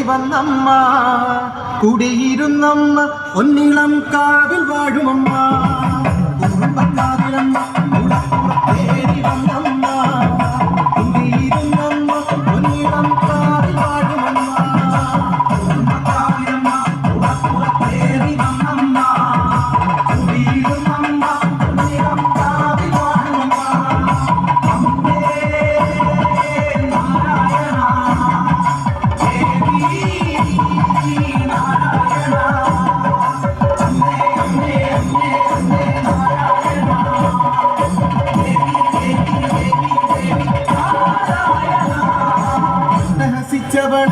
വന്നമ്മ കുടിയിരുന്നമ്മ ഒന്നിളം കാവിൽ വാഴുമമ്മ കുടുംബക്കാവിലമ്മ തേടി വന്നമ്മ കുടിയിരുന്നമ്മ ഒന്നിളം കാവിൽ വാഴുമമ്മ കുടുംബക്കാവിലമ്മ തേടി വന്നമ്മ കുടിയിരുന്നമ്മ ഒന്നിളം കാവിൽ വാഴുമമ്മ അമ്മേ ഹസിച്ചവൾ